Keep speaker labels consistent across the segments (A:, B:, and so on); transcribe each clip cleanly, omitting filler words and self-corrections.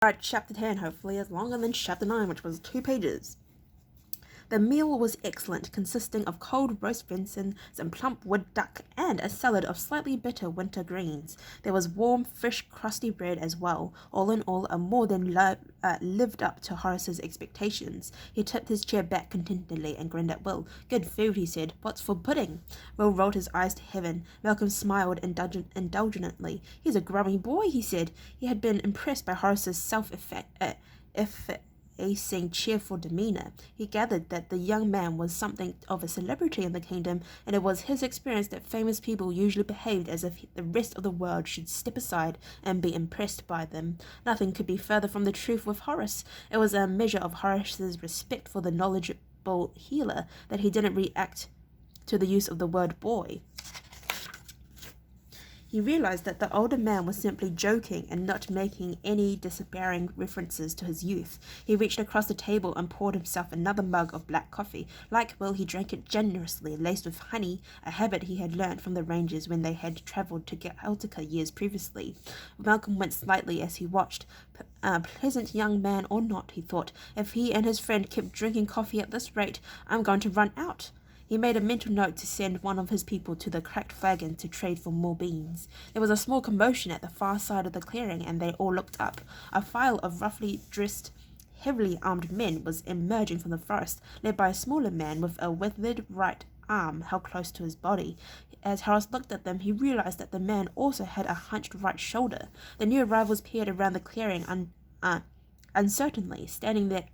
A: Alright, chapter 10 hopefully is longer than chapter 9, which was 2 pages. The meal was excellent, consisting of cold roast venison, some plump wood duck, and a salad of slightly bitter winter greens. There was warm, fresh, crusty bread as well. All in all, a more than lived up to Horace's expectations. He tipped his chair back contentedly and grinned at Will. "Good food," he said. "What's for pudding?" Will rolled his eyes to heaven. Malcolm smiled indulgently. "He's a growing boy," he said. He had been impressed by Horace's self-effacing, cheerful demeanour. He gathered that the young man was something of a celebrity in the kingdom, and it was his experience that famous people usually behaved as if the rest of the world should step aside and be impressed by them. Nothing could be further from the truth with Horace. It was a measure of Horace's respect for the knowledgeable healer that he didn't react to the use of the word boy. He realized that the older man was simply joking and not making any disparaging references to his youth. He reached across the table and poured himself another mug of black coffee. Like Will, he drank it generously, laced with honey, a habit he had learnt from the Rangers when they had travelled to Celtica years previously. Malcolm winced slightly as he watched. Pleasant young man or not, he thought, if he and his friend kept drinking coffee at this rate, I'm going to run out. He made a mental note to send one of his people to the cracked flagon to trade for more beans. There was a small commotion at the far side of the clearing, and they all looked up. A file of roughly dressed, heavily armed men was emerging from the forest, led by a smaller man with a withered right arm held close to his body. As Horace looked at them, he realized that the man also had a hunched right shoulder. The new arrivals peered around the clearing uncertainly, standing there,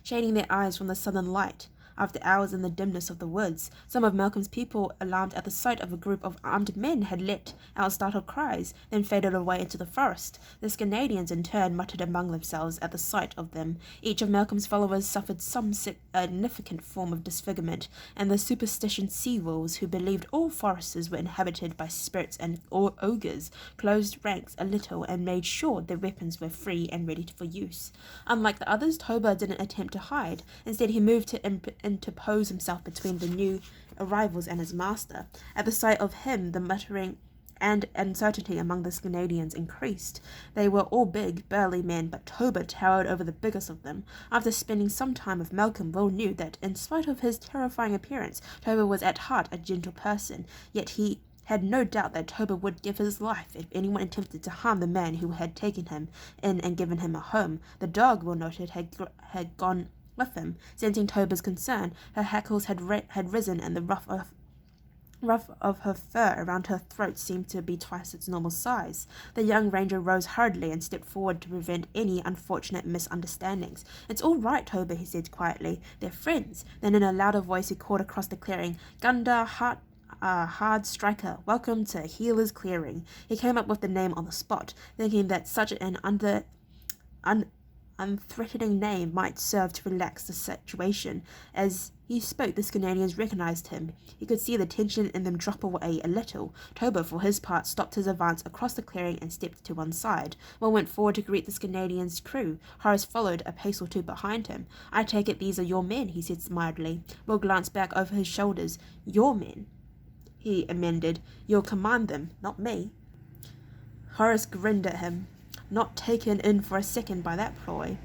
A: shading their eyes from the southern light. After hours in the dimness of the woods, some of Malcolm's people, alarmed at the sight of a group of armed men, had let out startled cries, then faded away into the forest. The Scanadians, in turn, muttered among themselves at the sight of them. Each of Malcolm's followers suffered some significant form of disfigurement, and the superstition sea-wolves, who believed all forests were inhabited by spirits and ogres, closed ranks a little and made sure their weapons were free and ready for use. Unlike the others, Toba didn't attempt to hide. Instead, he moved to interpose himself between the new arrivals and his master. At the sight of him, the muttering and uncertainty among the Scanadians increased. They were all big, burly men, but Toba towered over the biggest of them. After spending some time with Malcolm, Will knew that, in spite of his terrifying appearance, Toba was at heart a gentle person, yet he had no doubt that Toba would give his life if anyone attempted to harm the man who had taken him in and given him a home. The dog, Will noted, had gone with him. Sensing Toba's concern, her hackles had risen, and the ruff of her fur around her throat seemed to be twice its normal size. The young ranger rose hurriedly and stepped forward to prevent any unfortunate misunderstandings. "It's all right, Toba," he said quietly. "They're friends." Then in a louder voice he called across the clearing, "Gunda, hard striker, welcome to Healer's Clearing." He came up with the name on the spot, thinking that such an unthreatening name might serve to relax the situation. As he spoke, the Scanadians recognized him. He could see the tension in them drop away a little. Toba, for his part, stopped his advance across the clearing and stepped to one side. Will went forward to greet the Scanadians' crew. Horace followed a pace or two behind him. "I take it these are your men," he said mildly. Will glanced back over his shoulders. "Your men," he amended. "You'll command them, not me." Horace grinned at him, not taken in for a second by that ploy.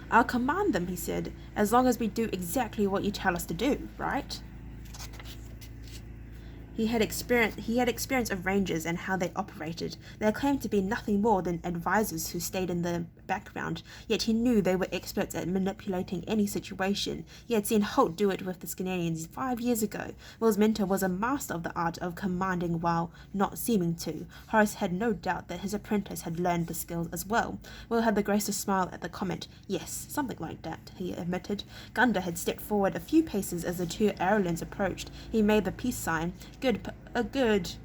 A: "I'll command them," he said, "as long as we do exactly what you tell us to do, right?" He had experience of rangers and how they operated. They claimed to be nothing more than advisors who stayed in the background, yet he knew they were experts at manipulating any situation. He had seen Holt do it with the Scanadians 5 years ago. Will's mentor was a master of the art of commanding while not seeming to. Horace had no doubt that his apprentice had learned the skills as well. Will had the grace to smile at the comment. "Yes, something like that," he admitted. Gunda had stepped forward a few paces as the two Arolins approached. He made the peace sign. A good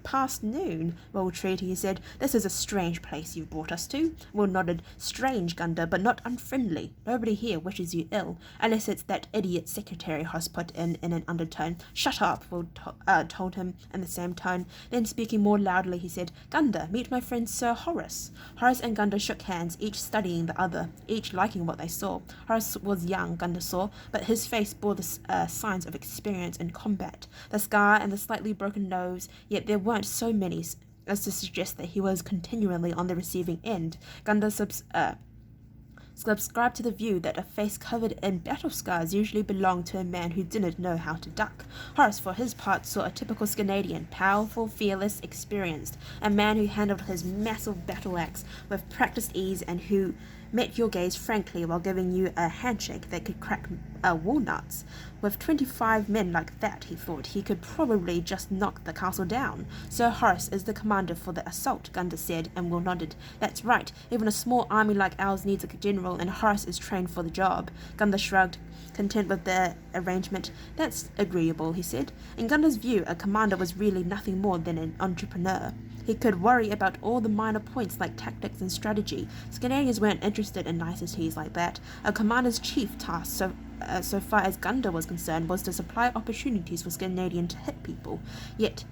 A: past noon, Will treated, he said. "This is a strange place you've brought us to." Will nodded. "Strange, Gunda, but not unfriendly. Nobody here wishes you ill, unless it's that idiot secretary," Horace put in an undertone. "Shut up," Will told him in the same tone. Then, speaking more loudly, he said, "Gunda, meet my friend Sir Horace." Horace and Gunda shook hands, each studying the other, each liking what they saw. Horace was young, Gunda saw, but his face bore the signs of experience in combat. The scar and the slightly broken nose, yet there weren't so many as to suggest that he was continually on the receiving end. Gunda subscribed to the view that a face covered in battle scars usually belonged to a man who didn't know how to duck. Horace, for his part, saw a typical Scandinavian, powerful, fearless, experienced, a man who handled his massive battle axe with practiced ease and who met your gaze frankly while giving you a handshake that could crack walnuts. With 25 men like that, he thought, he could probably just knock the castle down. Sir Horace is the commander for the assault, Gunda said, and Will nodded. That's right, even a small army like ours needs a general, and Horace is trained for the job. Gunda shrugged, content with the arrangement. That's agreeable, he said. In Gunda's view, a commander was really nothing more than an entrepreneur. He could worry about all the minor points like tactics and strategy. Scandinavians weren't interested in niceties like that. A commander's chief task, so far as Gunda was concerned, was to supply opportunities for Scandinavian to hit people. Yet,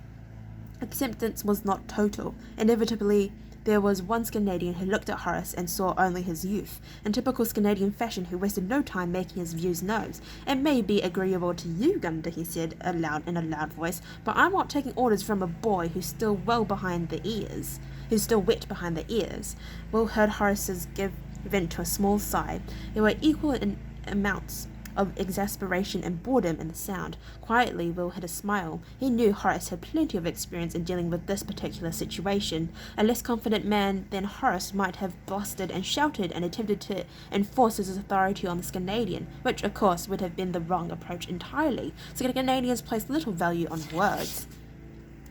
A: acceptance was not total. Inevitably, there was one Scandinavian who looked at Horace and saw only his youth. In typical Scandinavian fashion, who wasted no time making his views known. It may be agreeable to you, Gunda, he said in a loud voice, but I'm not taking orders from a boy who's still wet behind the ears. Will heard Horace's give vent to a small sigh. There were equal in amounts of exasperation and boredom in the sound. Quietly, Will had a smile. He knew Horace had plenty of experience in dealing with this particular situation. A less confident man than Horace might have blustered and shouted and attempted to enforce his authority on the Scandinavian, which, of course, would have been the wrong approach entirely. Scandinavians place little value on words.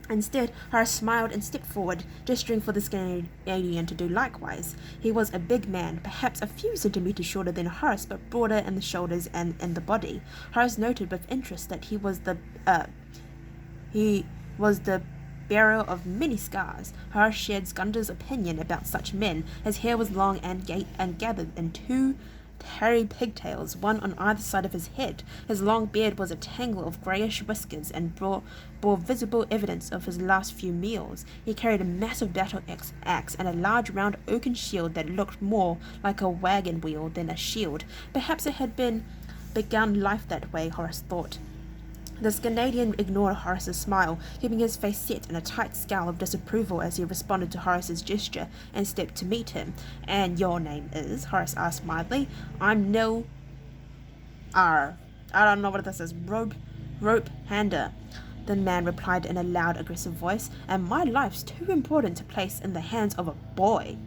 A: Instead, Horace smiled and stepped forward, gesturing for the Scandinavian to do likewise. He was a big man, perhaps a few centimeters shorter than Horace, but broader in the shoulders and in the body. Horace noted with interest that he was the bearer of many scars. Horace shared Gunda's opinion about such men. His hair was long and gathered in two hairy pigtails, one on either side of his head. His long beard was a tangle of greyish whiskers and bore visible evidence of his last few meals. He carried a massive battle axe and a large round oaken shield that looked more like a wagon wheel than a shield. Perhaps it had begun life that way, Horace thought. The Scandinavian ignored Horace's smile, keeping his face set in a tight scowl of disapproval as he responded to Horace's gesture and stepped to meet him. And your name is? Horace asked mildly. I'm Nil I don't know what this is. Rope hander. The man replied in a loud, aggressive voice, and my life's too important to place in the hands of a boy.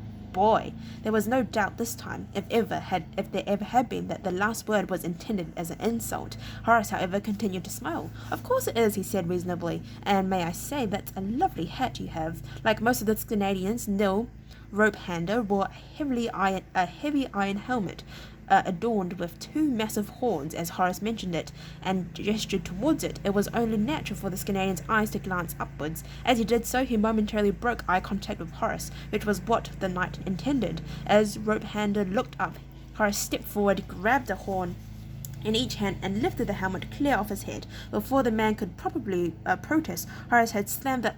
A: There was no doubt this time, if there ever had been, that the last word was intended as an insult. Horace, however, continued to smile. Of course it is, he said reasonably, and may I say that's a lovely hat you have. Like most of the Scandinavians, Nil Ropehander wore a heavy iron helmet, adorned with two massive horns, as Horace mentioned it, and gestured towards it. It was only natural for the Scandinavian's eyes to glance upwards. As he did so, he momentarily broke eye contact with Horace, which was what the knight intended. As Ropehander looked up, Horace stepped forward, grabbed a horn in each hand, and lifted the helmet clear off his head. Before the man could probably protest, Horace had slammed the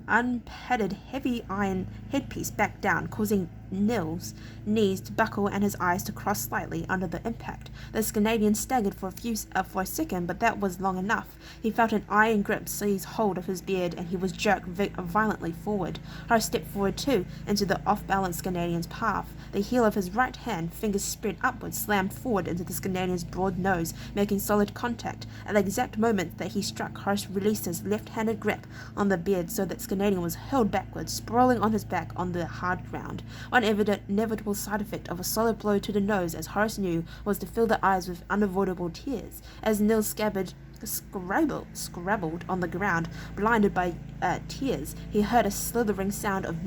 A: unpadded heavy iron headpiece back down, causing Nil's knees to buckle and his eyes to cross slightly under the impact. The Scandinavian staggered for a second, but that was long enough. He felt an iron grip seize hold of his beard, and he was jerked violently forward. Horace stepped forward too, into the off-balance Scandinavian's path. The heel of his right hand, fingers spread upwards, slammed forward into the Scandinavian's broad nose, making solid contact. At the exact moment that he struck, Horace released his left-handed grip on the beard so that Scandinavian was hurled backwards, sprawling on his back on the hard ground. One inevitable side effect of a solid blow to the nose, as Horace knew, was to fill the eyes with unavoidable tears. As Nil scrabbled on the ground, blinded by tears, he heard a slithering sound of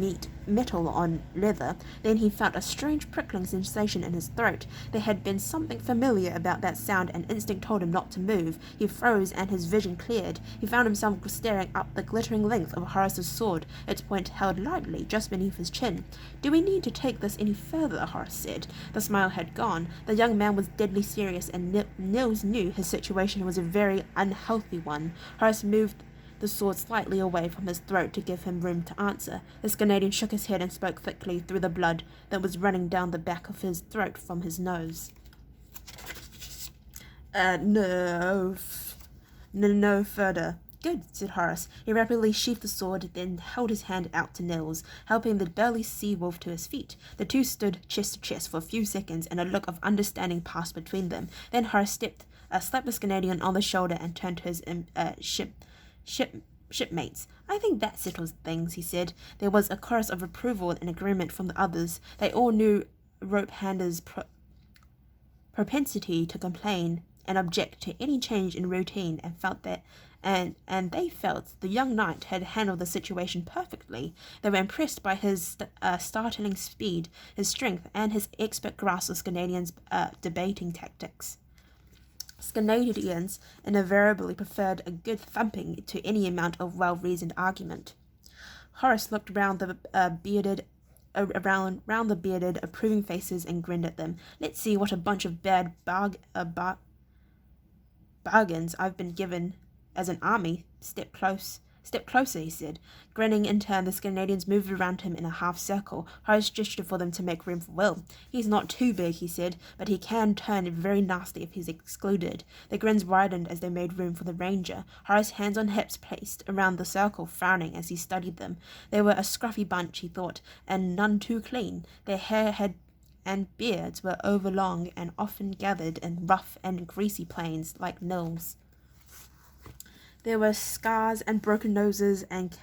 A: metal on leather. Then he felt a strange prickling sensation in his throat. There had been something familiar about that sound, and instinct told him not to move. He froze, and his vision cleared. He found himself staring up the glittering length of Horace's sword, its point held lightly just beneath his chin. Do we need to take this any further? Horace said. The smile had gone. The young man was deadly serious, and Nils knew his situation was a very unhealthy one. Horace moved the sword slightly away from his throat to give him room to answer. The Scandinavian shook his head and spoke thickly through the blood that was running down the back of his throat from his nose. No further. Good, said Horace. He rapidly sheathed the sword, then held his hand out to Nils, helping the burly sea-wolf to his feet. The two stood chest to chest for a few seconds, and a look of understanding passed between them. Then Horace slapped the Scandinavian on the shoulder and turned to his shipmates. I think that settles things, he said. There was a chorus of approval and agreement from the others. They all knew Ropehander's propensity to complain and object to any change in routine, and felt that and they felt the young knight had handled the situation perfectly. They were impressed by his startling speed, his strength, and his expert grasp of Scandinavians' debating tactics. Scandinavians invariably preferred a good thumping to any amount of well-reasoned argument. Horace looked round the bearded, approving faces and grinned at them. Let's see what a bunch of bad bargains I've been given as an army. Step closer, he said. Grinning in turn, the Scandinavians moved around him in a half-circle. Horace gestured for them to make room for Will. He's not too big, he said, but he can turn very nasty if he's excluded. The grins widened as they made room for the ranger. Horace, hands on hips, placed around the circle, frowning as he studied them. They were a scruffy bunch, he thought, and none too clean. Their hair and beards were overlong and often gathered in rough and greasy plains like Nils. There were scars and broken noses and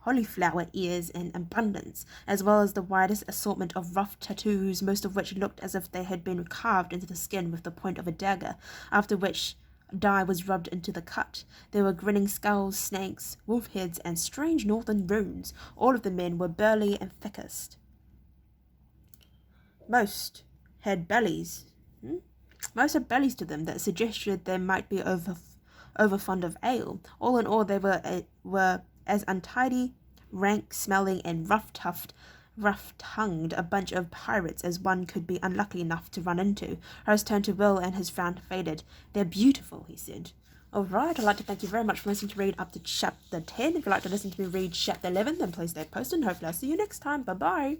A: cauliflower ears in abundance, as well as the widest assortment of rough tattoos, most of which looked as if they had been carved into the skin with the point of a dagger, after which dye was rubbed into the cut. There were grinning skulls, snakes, wolf heads, and strange northern runes. All of the men were burly and thickest. Most had bellies to them that suggested they might be over fond of ale. All in all, they were as untidy, rank-smelling, and rough-tongued a bunch of pirates as one could be unlucky enough to run into. Horace turned to Will, and his frown faded. They're beautiful, he said. All right, I'd like to thank you very much for listening to read up to chapter 10. If you'd like to listen to me read chapter 11, then please stay posted, and hopefully I'll see you next time. Bye-bye.